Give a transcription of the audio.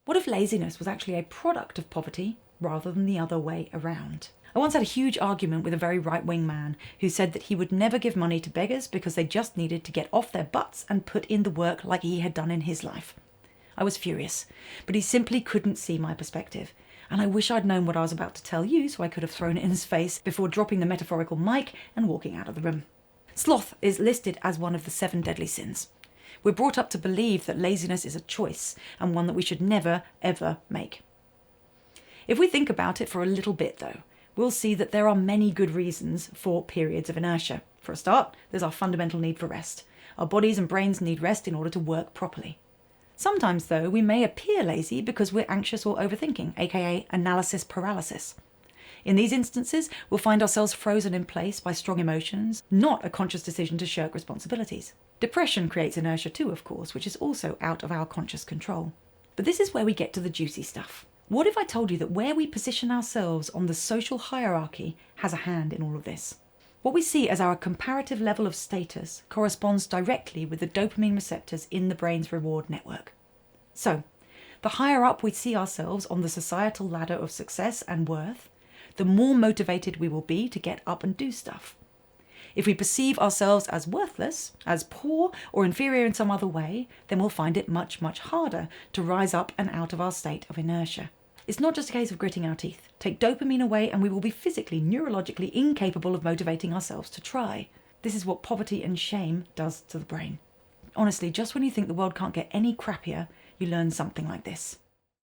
What if laziness was actually a product of poverty rather than the other way around? I once had a huge argument with a very right-wing man who said that he would never give money to beggars because they just needed to get off their butts and put in the work like he had done in his life. I was furious, but he simply couldn't see my perspective. And I wish I'd known what I was about to tell you so I could have thrown it in his face before dropping the metaphorical mic and walking out of the room. Sloth is listed as one of the 7 deadly sins. We're brought up to believe that laziness is a choice and one that we should never, ever make. If we think about it for a little bit though, we'll see that there are many good reasons for periods of inertia. For a start, there's our fundamental need for rest. Our bodies and brains need rest in order to work properly. Sometimes though, we may appear lazy because we're anxious or overthinking, aka analysis paralysis. In these instances, we'll find ourselves frozen in place by strong emotions, not a conscious decision to shirk responsibilities. Depression creates inertia too, of course, which is also out of our conscious control. But this is where we get to the juicy stuff. What if I told you that where we position ourselves on the social hierarchy has a hand in all of this? What we see as our comparative level of status corresponds directly with the dopamine receptors in the brain's reward network. So, the higher up we see ourselves on the societal ladder of success and worth, the more motivated we will be to get up and do stuff. If we perceive ourselves as worthless, as poor, or inferior in some other way, then we'll find it much, much harder to rise up and out of our state of inertia. It's not just a case of gritting our teeth. Take dopamine away and we will be physically, neurologically incapable of motivating ourselves to try. This is what poverty and shame does to the brain. Honestly, just when you think the world can't get any crappier, you learn something like this.